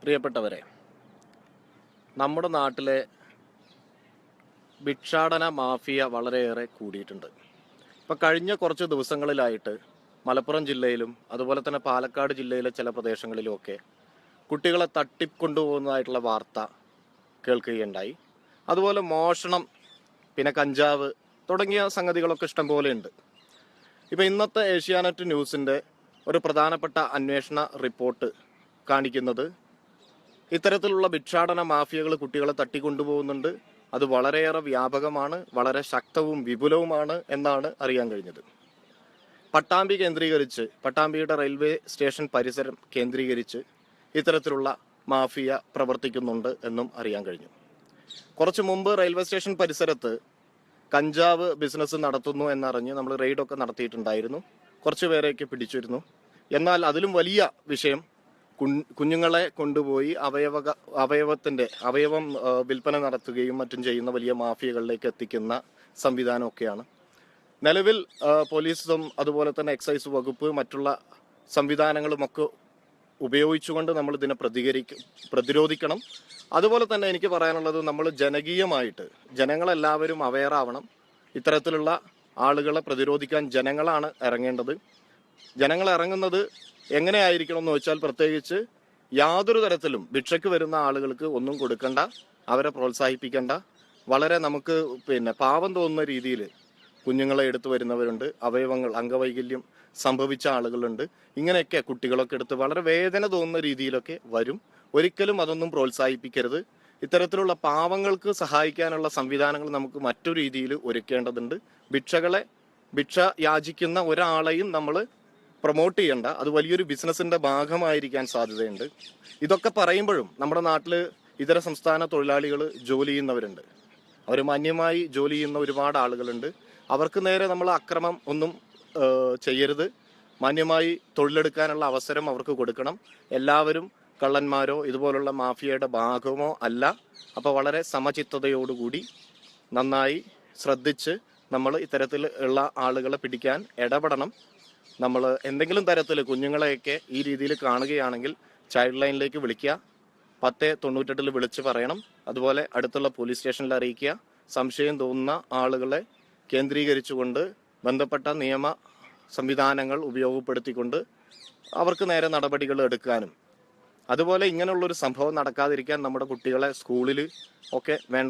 പ്രിയപ്പെട്ടവരെ, നമ്മുടെ നാട്ടിലെ ഭിക്ഷാടന മാഫിയ വളരെയേറെ കൂടിയിട്ടുണ്ട്. ഇപ്പം കഴിഞ്ഞ കുറച്ച് ദിവസങ്ങളിലായിട്ട് മലപ്പുറം ജില്ലയിലും അതുപോലെ തന്നെ പാലക്കാട് ജില്ലയിലെ ചില പ്രദേശങ്ങളിലുമൊക്കെ കുട്ടികളെ തട്ടിക്കൊണ്ടുപോകുന്നതായിട്ടുള്ള വാർത്ത കേൾക്കുകയുണ്ടായി. അതുപോലെ മോഷണം, പിന്നെ കഞ്ചാവ് തുടങ്ങിയ സംഗതികളൊക്കെ ഇഷ്ടംപോലെ ഉണ്ട്. ഇപ്പം ഇന്നത്തെ ഏഷ്യാനെറ്റ് ന്യൂസിൻ്റെ ഒരു പ്രധാനപ്പെട്ട അന്വേഷണ റിപ്പോർട്ട് കാണിക്കുന്നത് ഇത്തരത്തിലുള്ള ഭിക്ഷാടന മാഫിയകൾ കുട്ടികളെ തട്ടിക്കൊണ്ടുപോകുന്നുണ്ട്. അത് വളരെയേറെ വ്യാപകമാണ്, വളരെ ശക്തവും വിപുലവുമാണ് എന്നാണ് അറിയാൻ കഴിഞ്ഞത്. പട്ടാമ്പി കേന്ദ്രീകരിച്ച്, പട്ടാമ്പിയുടെ റെയിൽവേ സ്റ്റേഷൻ പരിസരം കേന്ദ്രീകരിച്ച് ഇത്തരത്തിലുള്ള മാഫിയ പ്രവർത്തിക്കുന്നുണ്ട് എന്നും അറിയാൻ കഴിഞ്ഞു. കുറച്ച് മുമ്പ് റെയിൽവേ സ്റ്റേഷൻ പരിസരത്ത് കഞ്ചാവ് ബിസിനസ് നടത്തുന്നു എന്നറിഞ്ഞ് നമ്മൾ റെയ്ഡൊക്കെ നടത്തിയിട്ടുണ്ടായിരുന്നു. കുറച്ച് പേരെയൊക്കെ പിടിച്ചിരുന്നു. എന്നാൽ അതിലും വലിയ വിഷയം കുഞ്ഞുങ്ങളെ കൊണ്ടുപോയി അവയവം വിൽപ്പന നടത്തുകയും മറ്റും ചെയ്യുന്ന വലിയ മാഫിയകളിലേക്ക് എത്തിക്കുന്ന സംവിധാനമൊക്കെയാണ്. നിലവിൽ പോലീസും അതുപോലെ തന്നെ എക്സൈസ് വകുപ്പ് മറ്റുള്ള സംവിധാനങ്ങളുമൊക്കെ ഉപയോഗിച്ചുകൊണ്ട് നമ്മൾ ഇതിനെ പ്രതിരോധിക്കണം. അതുപോലെ തന്നെ എനിക്ക് പറയാനുള്ളത്, നമ്മൾ ജനകീയമായിട്ട് ജനങ്ങളെല്ലാവരും അവെയറാവണം. ഇത്തരത്തിലുള്ള ആളുകളെ പ്രതിരോധിക്കാൻ ജനങ്ങളാണ് ഇറങ്ങേണ്ടത്. ജനങ്ങൾ ഇറങ്ങുന്നത് എങ്ങനെയായിരിക്കണം എന്ന് വെച്ചാൽ, പ്രത്യേകിച്ച് യാതൊരു തരത്തിലും ഭിക്ഷയ്ക്ക് വരുന്ന ആളുകൾക്ക് ഒന്നും കൊടുക്കണ്ട, അവരെ പ്രോത്സാഹിപ്പിക്കണ്ട. വളരെ നമുക്ക് പാവം തോന്നുന്ന രീതിയിൽ കുഞ്ഞുങ്ങളെ എടുത്തു വരുന്നവരുണ്ട്, അംഗവൈകല്യം സംഭവിച്ച ആളുകളുണ്ട്. ഇങ്ങനെയൊക്കെ കുട്ടികളൊക്കെ എടുത്ത് വളരെ വേദന തോന്നുന്ന രീതിയിലൊക്കെ വരും. ഒരിക്കലും അതൊന്നും പ്രോത്സാഹിപ്പിക്കരുത്. ഇത്തരത്തിലുള്ള പാവങ്ങൾക്ക് സഹായിക്കാനുള്ള സംവിധാനങ്ങൾ നമുക്ക് മറ്റു രീതിയിൽ ഒരുക്കേണ്ടതുണ്ട്. ഭിക്ഷ യാചിക്കുന്ന ഒരാളെയും നമ്മൾ പ്രൊമോട്ട് ചെയ്യണ്ട. അത് വലിയൊരു ബിസിനസിന്റെ ഭാഗമായിരിക്കാൻ സാധ്യതയുണ്ട്. ഇതൊക്കെ പറയുമ്പോഴും നമ്മുടെ നാട്ടിൽ ഇതര സംസ്ഥാന തൊഴിലാളികൾ ജോലി ചെയ്യുന്നവരുണ്ട്. അവർ മാന്യമായി ജോലി ചെയ്യുന്ന ഒരുപാട് ആളുകളുണ്ട്. അവർക്ക് നേരെ നമ്മൾ അക്രമം ഒന്നും ചെയ്യരുത്. മാന്യമായി തൊഴിലെടുക്കാനുള്ള അവസരം അവർക്ക് കൊടുക്കണം. എല്ലാവരും കള്ളന്മാരോ ഇതുപോലുള്ള മാഫിയയുടെ ഭാഗമോ അല്ല. അപ്പോൾ വളരെ സമചിത്തതയോടുകൂടി നന്നായി ശ്രദ്ധിച്ച് നമ്മൾ ഇത്തരത്തിൽ ഉള്ള ആളുകളെ പിടിക്കാൻ ഇടപെടണം. നമ്മൾ എന്തെങ്കിലും തരത്തിൽ കുഞ്ഞുങ്ങളെയൊക്കെ ഈ രീതിയിൽ കാണുകയാണെങ്കിൽ ചൈൽഡ് ലൈനിലേക്ക് വിളിക്കുക. 1098 വിളിച്ച് പറയണം. അതുപോലെ അടുത്തുള്ള പോലീസ് സ്റ്റേഷനിൽ അറിയിക്കുക. സംശയം തോന്നുന്ന ആളുകളെ കേന്ദ്രീകരിച്ചുകൊണ്ട് ബന്ധപ്പെട്ട നിയമ സംവിധാനങ്ങൾ ഉപയോഗപ്പെടുത്തിക്കൊണ്ട് അവർക്ക് നേരെ നടപടികൾ എടുക്കാനും, അതുപോലെ ഇങ്ങനെയുള്ളൊരു സംഭവം നടക്കാതിരിക്കാൻ നമ്മുടെ കുട്ടികളെ സ്കൂളിൽ ഒക്കെ വേണ്ട